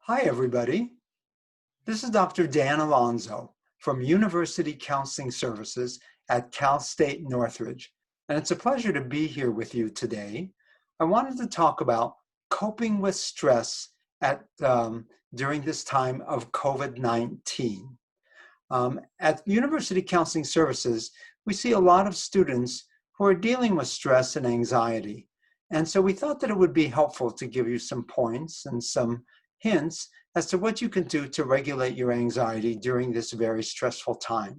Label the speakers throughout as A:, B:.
A: Hi, everybody. This is Dr. Dan Alonzo from University Counseling Services at Cal State Northridge, and it's a pleasure to be here with you today. I wanted to talk about coping with stress during this time of COVID-19. At University Counseling Services, we see a lot of students who are dealing with stress and anxiety, and so we thought that it would be helpful to give you some points and some hints as to what you can do to regulate your anxiety during this very stressful time.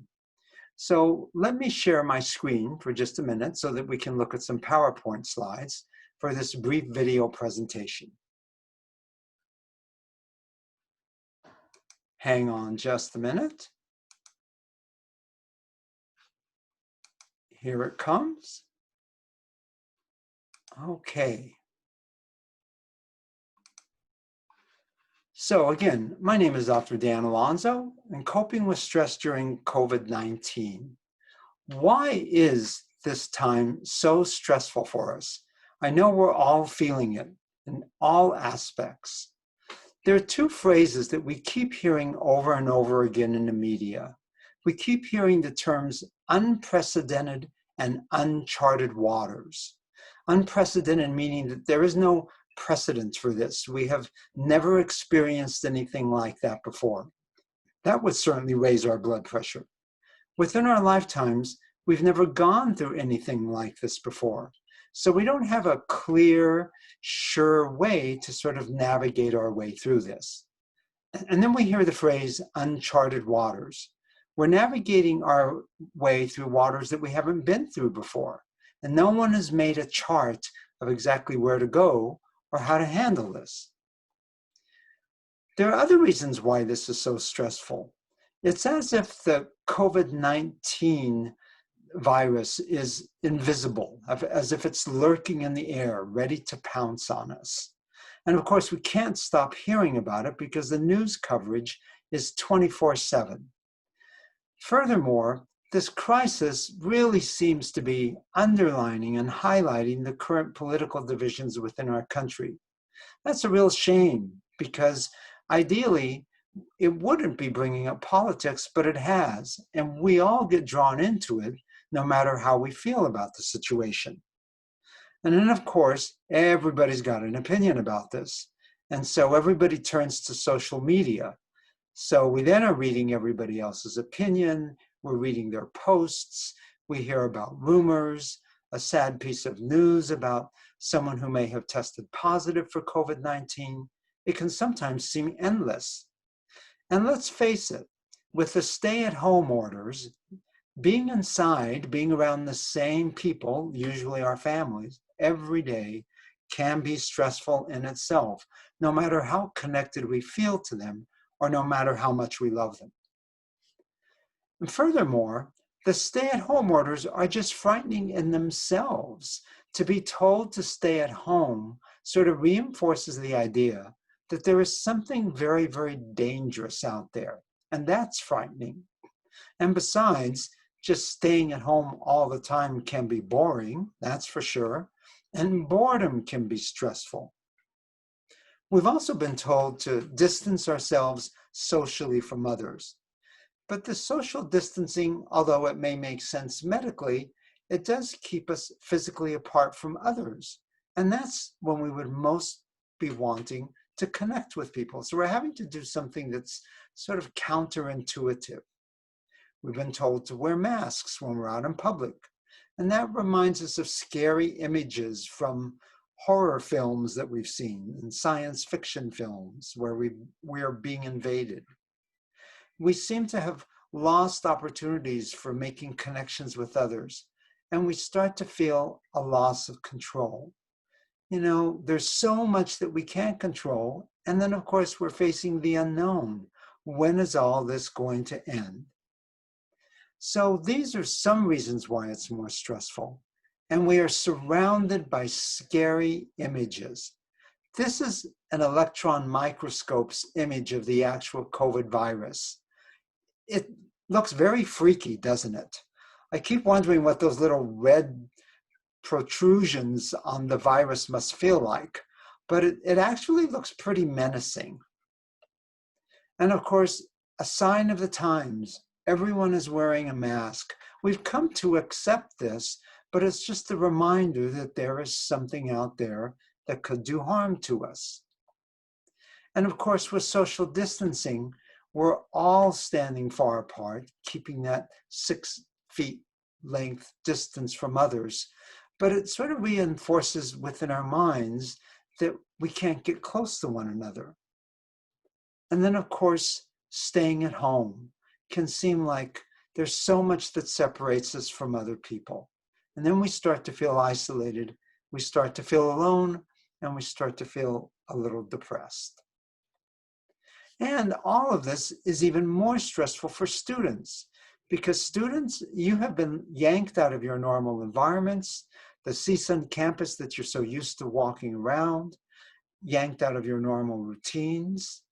A: So let me share my screen for just a minute so that we can look at some PowerPoint slides for this brief video presentation. Hang on just a minute. Here it comes. Okay. So again, my name is Dr. Dan Alonzo, and coping with stress during COVID-19. Why is this time so stressful for us? I know we're all feeling it in all aspects. There are two phrases that we keep hearing over and over again in the media. We keep hearing the terms unprecedented and uncharted waters. Unprecedented meaning that there is no precedent for this. We have never experienced anything like that before. That would certainly raise our blood pressure. Within our lifetimes, we've never gone through anything like this before. So we don't have a clear, sure way to sort of navigate our way through this. And then we hear the phrase uncharted waters. We're navigating our way through waters that we haven't been through before. And no one has made a chart of exactly where to go or how to handle this. There are other reasons why this is so stressful. It's as if the COVID-19 virus is invisible, as if it's lurking in the air, ready to pounce on us. And of course, we can't stop hearing about it because the news coverage is 24/7. Furthermore, this crisis really seems to be underlining and highlighting the current political divisions within our country. That's a real shame because ideally, it wouldn't be bringing up politics, but it has, and we all get drawn into it no matter how we feel about the situation. And then, of course, everybody's got an opinion about this. And so everybody turns to social media. So we then are reading everybody else's opinion, we're reading their posts, we hear about rumors, a sad piece of news about someone who may have tested positive for COVID-19. It can sometimes seem endless. And let's face it, with the stay-at-home orders, being inside, being around the same people, usually our families, every day can be stressful in itself, no matter how connected we feel to them or no matter how much we love them. And furthermore, the stay-at-home orders are just frightening in themselves. To be told to stay at home sort of reinforces the idea that there is something very, very dangerous out there, and that's frightening. And besides, just staying at home all the time can be boring, that's for sure, and boredom can be stressful. We've also been told to distance ourselves socially from others. But the social distancing, although it may make sense medically, it does keep us physically apart from others. And that's when we would most be wanting to connect with people. So we're having to do something that's sort of counterintuitive. We've been told to wear masks when we're out in public. And that reminds us of scary images from horror films that we've seen and science fiction films where we are being invaded. We seem to have lost opportunities for making connections with others, and we start to feel a loss of control. You know, there's so much that we can't control, and then of course we're facing the unknown. When is all this going to end? So these are some reasons why it's more stressful, and we are surrounded by scary images. This is an electron microscope's image of the actual COVID virus. It looks very freaky, doesn't it? I keep wondering what those little red protrusions on the virus must feel like, but it actually looks pretty menacing. And of course, a sign of the times, everyone is wearing a mask. We've come to accept this, but it's just a reminder that there is something out there that could do harm to us. And of course, with social distancing, we're all standing far apart, keeping that 6 feet length distance from others. But it sort of reinforces within our minds that we can't get close to one another. And then, of course, staying at home can seem like there's so much that separates us from other people. And then we start to feel isolated, we start to feel alone, and we start to feel a little depressed. And all of this is even more stressful for students because students, you have been yanked out of your normal environments, the CSUN campus that you're so used to walking around, yanked out of your normal routines.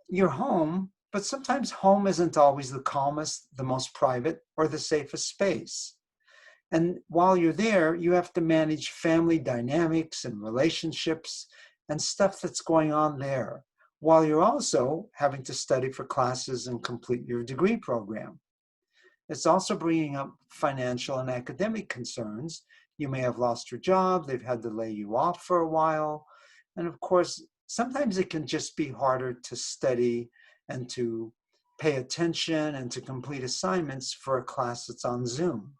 A: You're home, but sometimes home isn't always the calmest, the most private, or the safest space. And while you're there, you have to manage family dynamics and relationships and stuff that's going on there, while you're also having to study for classes and complete your degree program. It's also bringing up financial and academic concerns. You may have lost your job, they've had to lay you off for a while. And of course, sometimes it can just be harder to study and to pay attention and to complete assignments for a class that's on Zoom.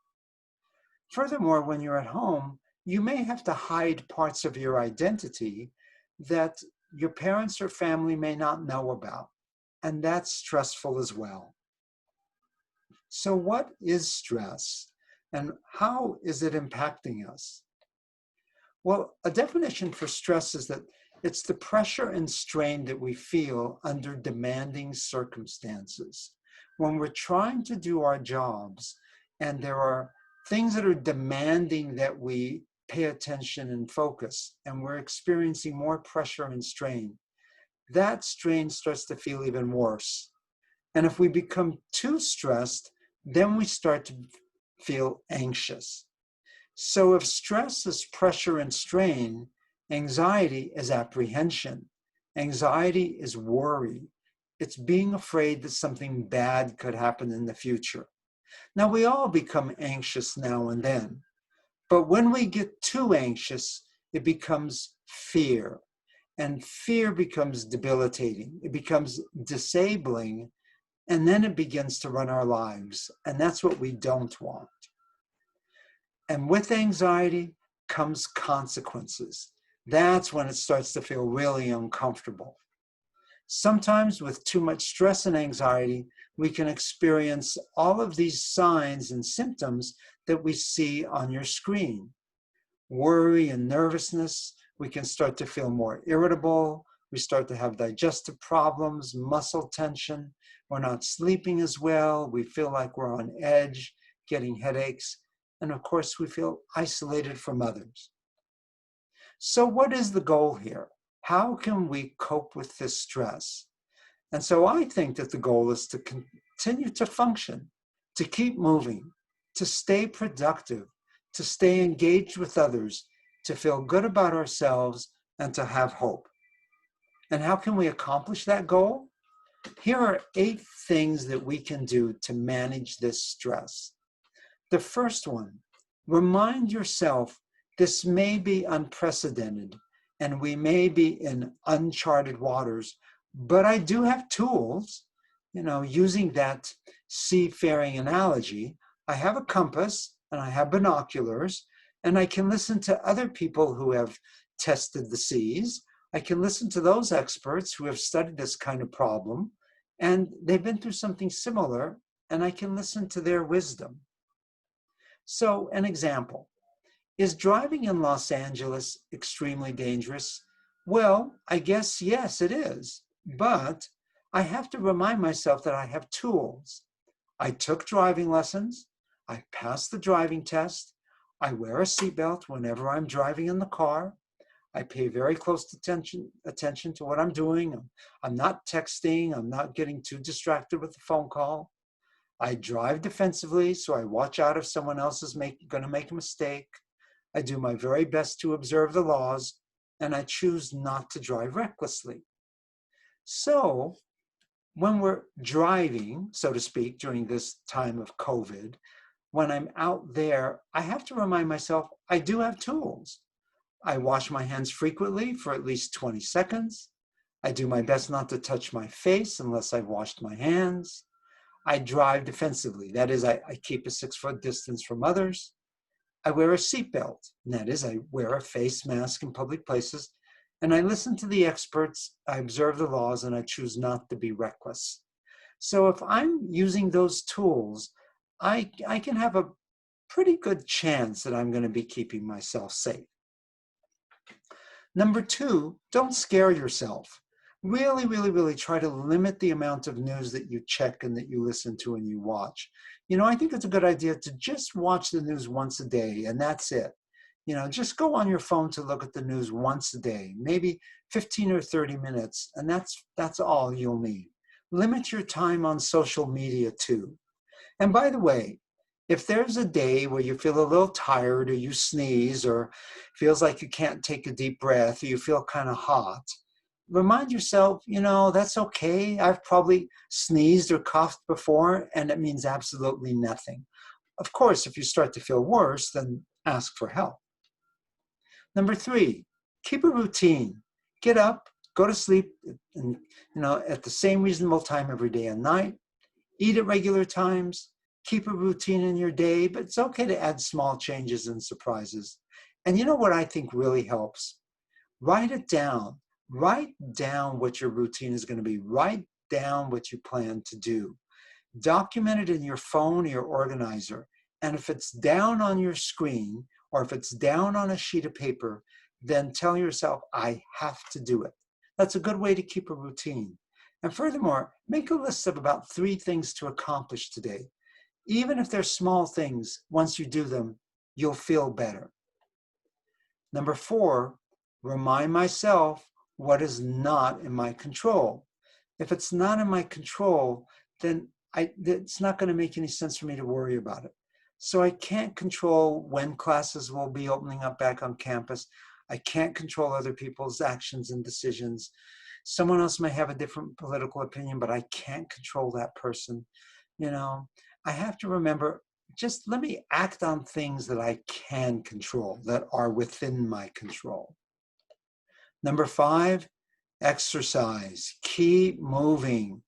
A: Furthermore, when you're at home, you may have to hide parts of your identity that your parents or family may not know about, and that's stressful as well. So what is stress, and how is it impacting us? Well, a definition for stress is that it's the pressure and strain that we feel under demanding circumstances. When we're trying to do our jobs and there are things that are demanding that we pay attention and focus, and we're experiencing more pressure and strain, that strain starts to feel even worse. And if we become too stressed, then we start to feel anxious. So if stress is pressure and strain, anxiety is apprehension. Anxiety is worry. It's being afraid that something bad could happen in the future. Now, we all become anxious now and then, but when we get too anxious, it becomes fear, and fear becomes debilitating. It becomes disabling, and then it begins to run our lives, and that's what we don't want. And with anxiety comes consequences. That's when it starts to feel really uncomfortable. Sometimes with too much stress and anxiety, we can experience all of these signs and symptoms that we see on your screen. Worry and nervousness, we can start to feel more irritable, we start to have digestive problems, muscle tension, we're not sleeping as well, we feel like we're on edge, getting headaches, and of course we feel isolated from others. So what is the goal here? How can we cope with this stress? And so I think that the goal is to continue to function, to keep moving, to stay productive, to stay engaged with others, to feel good about ourselves, and to have hope. And how can we accomplish that goal? Here are 8 things that we can do to manage this stress. The first one, remind yourself this may be unprecedented and we may be in uncharted waters, but I do have tools, using that seafaring analogy. I have a compass and I have binoculars, and I can listen to other people who have tested the seas. I can listen to those experts who have studied this kind of problem, and they've been through something similar, and I can listen to their wisdom. So, an example. Is driving in Los Angeles extremely dangerous? Well, I guess yes, it is. But I have to remind myself that I have tools. I took driving lessons. I passed the driving test. I wear a seatbelt whenever I'm driving in the car. I pay very close attention to what I'm doing. I'm not texting. I'm not getting too distracted with the phone call. I drive defensively, so I watch out if someone else is going to make a mistake. I do my very best to observe the laws, and I choose not to drive recklessly. So When we're driving, so to speak, during this time of COVID, when I'm out there, I have to remind myself I do have tools. I wash my hands frequently for at least 20 seconds. I do my best not to touch my face unless I've washed my hands. I drive defensively. That is, I keep a 6-foot distance from others. I wear a seatbelt. And that is, I wear a face mask in public places. And I listen to the experts, I observe the laws, and I choose not to be reckless. So if I'm using those tools, I can have a pretty good chance that I'm going to be keeping myself safe. Number 2, don't scare yourself. Really, really, really try to limit the amount of news that you check and that you listen to and you watch. I think it's a good idea to just watch the news once a day, and that's it. Just go on your phone to look at the news once a day, maybe 15 or 30 minutes, and that's all you'll need. Limit your time on social media too. And by the way, if there's a day where you feel a little tired or you sneeze or feels like you can't take a deep breath or you feel kind of hot, remind yourself, that's okay. I've probably sneezed or coughed before and it means absolutely nothing. Of course, if you start to feel worse, then ask for help. Number 3, keep a routine. Get up, go to sleep, and at the same reasonable time every day and night. Eat at regular times. Keep a routine in your day, but it's okay to add small changes and surprises. And you know what I think really helps? Write it down. Write down what your routine is going to be. Write down what you plan to do. Document it in your phone or your organizer. And if it's down on your screen or if it's down on a sheet of paper, then tell yourself, I have to do it. That's a good way to keep a routine. And furthermore, make a list of about 3 things to accomplish today. Even if they're small things, once you do them, you'll feel better. Number 4, remind myself what is not in my control. If it's not in my control, then it's not going to make any sense for me to worry about it. So I can't control when classes will be opening up back on campus. I can't control other people's actions and decisions. Someone else may have a different political opinion, but I can't control that person. I have to remember, just let me act on things that I can control, that are within my control. Number 5, exercise. Keep moving.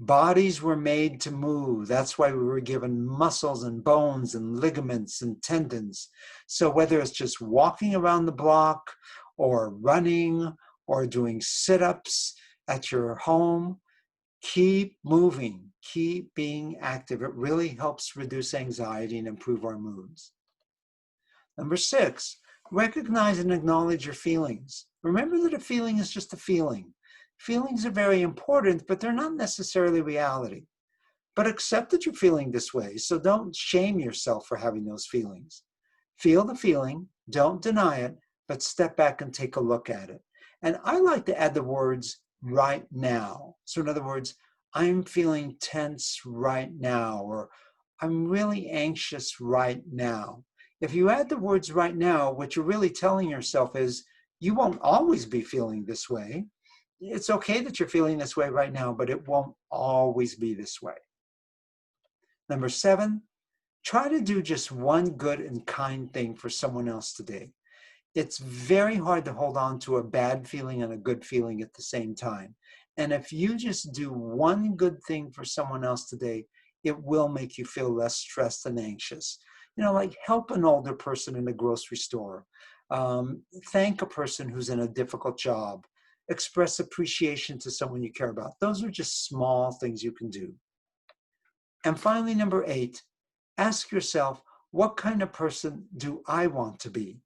A: Bodies were made to move. That's why we were given muscles and bones and ligaments and tendons. So whether it's just walking around the block or running or doing sit-ups at your home, keep moving, keep being active. It really helps reduce anxiety and improve our moods. Number 6, recognize and acknowledge your feelings. Remember that a feeling is just a feeling. Feelings are very important, but they're not necessarily reality. But accept that you're feeling this way, so don't shame yourself for having those feelings. Feel the feeling, don't deny it, but step back and take a look at it. And I like to add the words right now. So in other words, I'm feeling tense right now, or I'm really anxious right now. If you add the words right now, what you're really telling yourself is you won't always be feeling this way. It's okay that you're feeling this way right now, but it won't always be this way. Number 7, try to do just one good and kind thing for someone else today. It's very hard to hold on to a bad feeling and a good feeling at the same time. And if you just do one good thing for someone else today, it will make you feel less stressed and anxious. Like help an older person in a grocery store. Thank a person who's in a difficult job. Express appreciation to someone you care about. Those are just small things you can do. And finally, number 8, ask yourself, what kind of person do I want to be?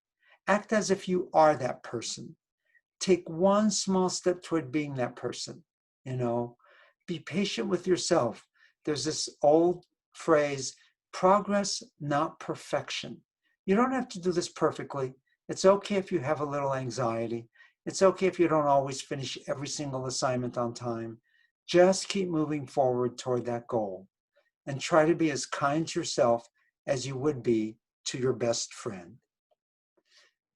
A: Act as if you are that person. Take one small step toward being that person. Be patient with yourself. There's this old phrase, progress, not perfection. You don't have to do this perfectly. It's okay if you have a little anxiety. It's okay if you don't always finish every single assignment on time. Just keep moving forward toward that goal and try to be as kind to yourself as you would be to your best friend.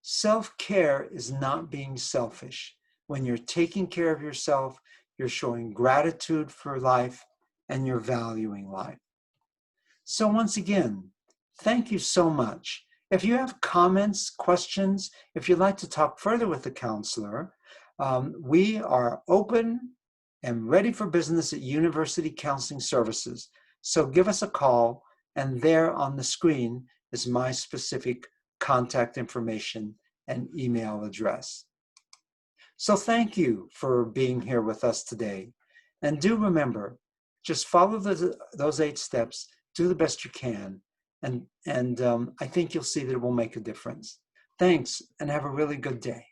A: Self-care is not being selfish. When you're taking care of yourself, you're showing gratitude for life, and you're valuing life. So once again, thank you so much. If you have comments, questions, if you'd like to talk further with the counselor, we are open and ready for business at University Counseling Services. So give us a call, and there on the screen is my specific contact information and email address. So thank you for being here with us today. And do remember, just follow those 8 steps, do the best you can, and I think you'll see that it will make a difference. Thanks, and have a really good day.